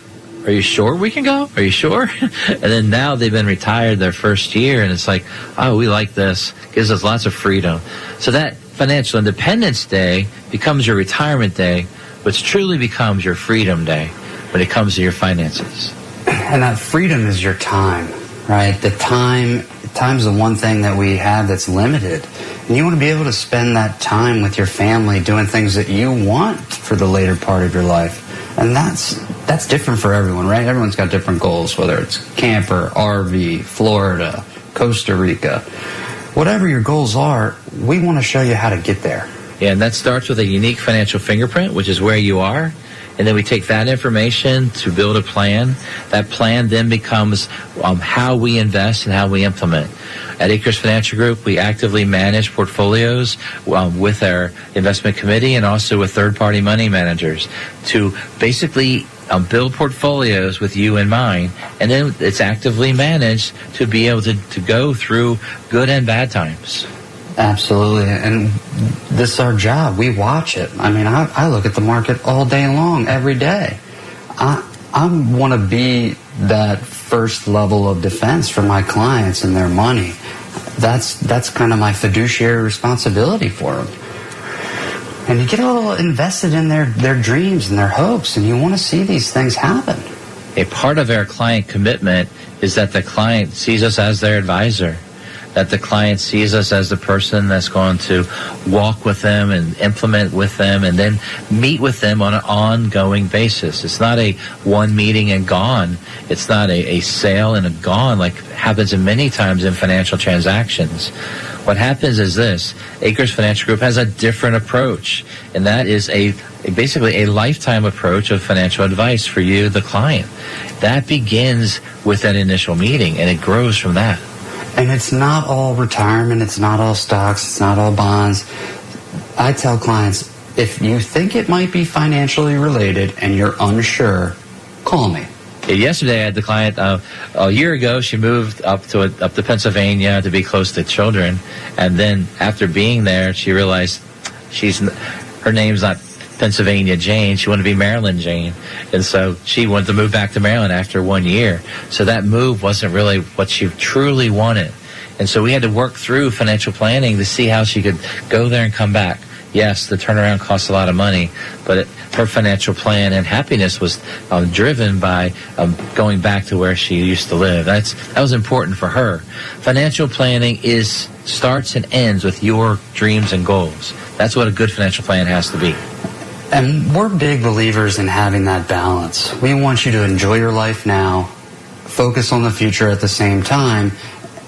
are you sure we can go? Are you sure? And then now they've been retired their first year, and it's like, we like this. Gives us lots of freedom. So that Financial Independence Day becomes your retirement day, which truly becomes your freedom day when it comes to your finances. And that freedom is your time, right? Time's the one thing that we have that's limited. And you want to be able to spend that time with your family doing things that you want for the later part of your life. And that's different for everyone, right? Everyone's got different goals, whether it's camper, RV, Florida, Costa Rica. Whatever your goals are, we want to show you how to get there. Yeah, and that starts with a unique financial fingerprint, which is where you are. And then we take that information to build a plan. That plan then becomes how we invest and how we implement. At Akers Financial Group, we actively manage portfolios with our investment committee and also with third-party money managers to basically build portfolios with you in mind, and then it's actively managed to be able to go through good and bad times. Absolutely, and this is our job. We watch it. I mean, I look at the market all day long, every day. I want to be that first level of defense for my clients and their money. That's kind of my fiduciary responsibility for them. And you get a little invested in their dreams and their hopes, and you want to see these things happen. A part of our client commitment is that the client sees us as their advisor, that the client sees us as the person that's going to walk with them and implement with them and then meet with them on an ongoing basis. It's not a one meeting and gone. It's not a sale and a gone like happens in many times in financial transactions. What happens is this: Akers Financial Group has a different approach, and that is basically a lifetime approach of financial advice for you, the client. That begins with that initial meeting, and it grows from that. And it's not all retirement, it's not all stocks, it's not all bonds. I tell clients, if you think it might be financially related and you're unsure, call me. Yesterday I had the client, a year ago, she moved up to Pennsylvania to be close to children. And then after being there, she realized her name's not Pennsylvania Jane. She wanted to be Maryland Jane. And so she wanted to move back to Maryland after 1 year. So that move wasn't really what she truly wanted. And so we had to work through financial planning to see how she could go there and come back. Yes, the turnaround costs a lot of money, but her financial plan and happiness was driven by going back to where she used to live. That was important for her. Financial planning starts and ends with your dreams and goals. That's what a good financial plan has to be. And we're big believers in having that balance. We want you to enjoy your life now, focus on the future at the same time,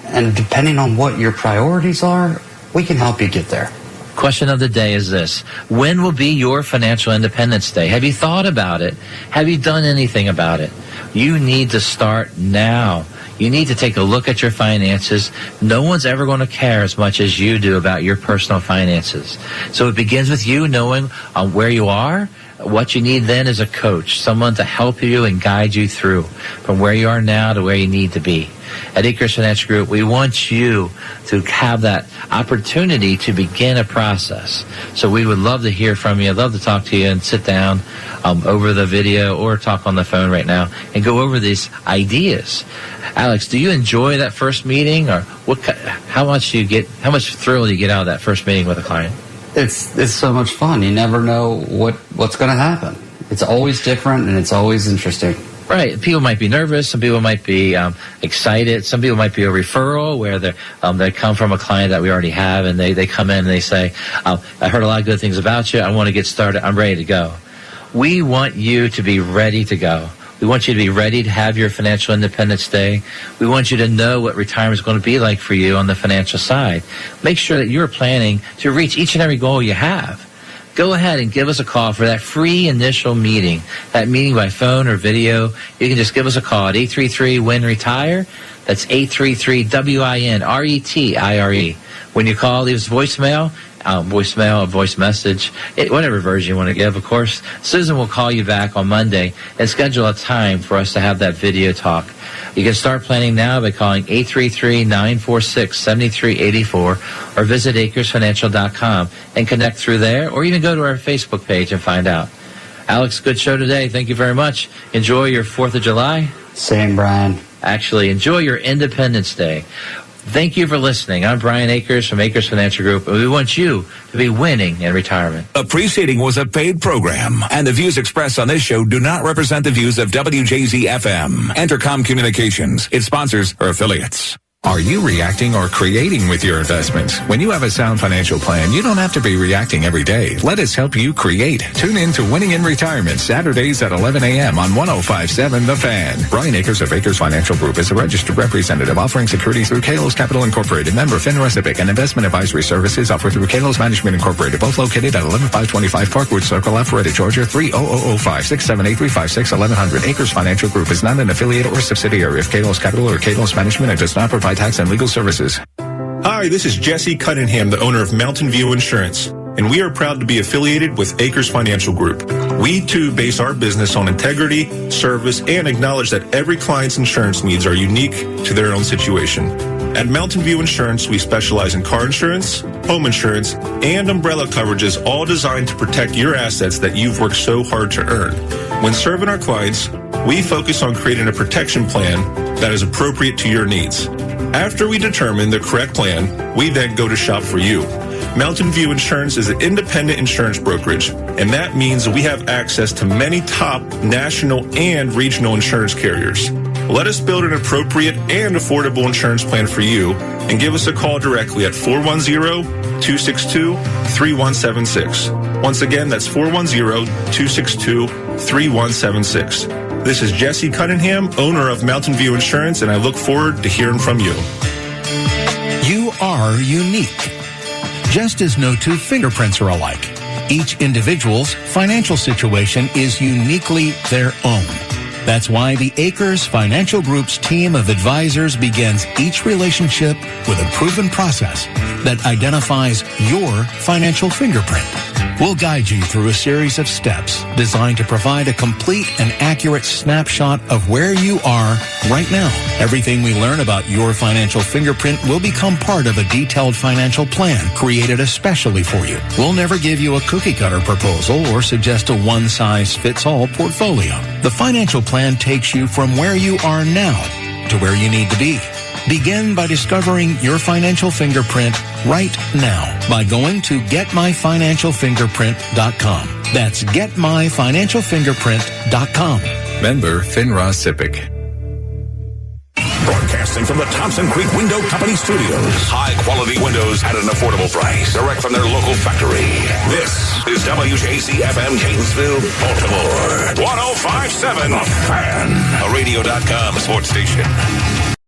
and depending on what your priorities are, we can help you get there. Question of the day is this: when will be your financial independence day? Have you thought about it? Have you done anything about it? You need to start now. You need to take a look at your finances. No one's ever going to care as much as you do about your personal finances. So it begins with you knowing where you are. What you need then is a coach, someone to help you and guide you through from where you are now to where you need to be. At Akers Financial Group, we want you to have that opportunity to begin a process. So we would love to hear from you. I'd love to talk to you and sit down over the video or talk on the phone right now and go over these ideas. Alex, do you enjoy that first meeting, or how much thrill do you get out of that first meeting with a client? It's so much fun. You never know what's going to happen. It's always different and it's always interesting. Right. People might be nervous. Some people might be excited. Some people might be a referral where they come from a client that we already have, and they come in and they say, I heard a lot of good things about you. I want to get started. I'm ready to go. We want you to be ready to go. We want you to be ready to have your financial independence day. We want you to know what retirement is going to be like for you on the financial side. Make sure that you're planning to reach each and every goal you have. Go ahead and give us a call for that free initial meeting, that meeting by phone or video. You can just give us a call at 833-WIN-RETIRE. That's 833-WIN-RETIRE. When you call, leave us voicemail, a voice message, whatever version you want to give, of course. Susan will call you back on Monday and schedule a time for us to have that video talk. You can start planning now by calling 833-946-7384 or visit AkersFinancial.com and connect through there, or even go to our Facebook page and find out. Alex, good show today. Thank you very much. Enjoy your 4th of July. Same, Brian. Actually, enjoy your Independence Day. Thank you for listening. I'm Brian Akers from Akers Financial Group, and we want you to be winning in retirement. The preceding was a paid program, and the views expressed on this show do not represent the views of WJZ-FM, Entercom Communications, its sponsors, or affiliates. Are you reacting or creating with your investments? When you have a sound financial plan, you don't have to be reacting every day. Let us help you create. Tune in to Winning in Retirement, Saturdays at 11 a.m. on 105.7 The Fan. Brian Akers of Akers Financial Group is a registered representative offering securities through Kalos Capital Incorporated, member FINRA SIPC, and investment advisory services offered through Kalos Management Incorporated, both located at 11525 Parkwood Circle, Alpharetta, Georgia, 30005 678 1100. Akers Financial Group is not an affiliate or subsidiary of Kalos Capital or Kalos Management and does not provide tax and legal services. Hi, this is Jesse Cunningham, the owner of Mountain View Insurance, and we are proud to be affiliated with Akers Financial Group. We, too, base our business on integrity, service, and acknowledge that every client's insurance needs are unique to their own situation. At Mountain View Insurance, we specialize in car insurance, home insurance, and umbrella coverages, all designed to protect your assets that you've worked so hard to earn. When serving our clients, we focus on creating a protection plan that is appropriate to your needs. After we determine the correct plan, we then go to shop for you. Mountain View Insurance is an independent insurance brokerage, and that means we have access to many top national and regional insurance carriers. Let us build an appropriate and affordable insurance plan for you, and give us a call directly at 410-262-3176. Once again, that's 410-262-3176. This is Jesse Cunningham, owner of Mountain View Insurance, and I look forward to hearing from you. You are unique. Just as no two fingerprints are alike, each individual's financial situation is uniquely their own. That's why the Akers Financial Group's team of advisors begins each relationship with a proven process that identifies your financial fingerprint. We'll guide you through a series of steps designed to provide a complete and accurate snapshot of where you are right now. Everything we learn about your financial fingerprint will become part of a detailed financial plan created especially for you. We'll never give you a cookie-cutter proposal or suggest a one-size-fits-all portfolio. The financial plan takes you from where you are now to where you need to be. Begin by discovering your financial fingerprint right now by going to getmyfinancialfingerprint.com. That's getmyfinancialfingerprint.com. Member FINRA SIPC. Broadcasting from the Thompson Creek Window Company studios. High-quality windows at an affordable price. Direct from their local factory. This is WJZ-FM Gainesville, Baltimore. 105.7 The Fan. A Radio.com sports station.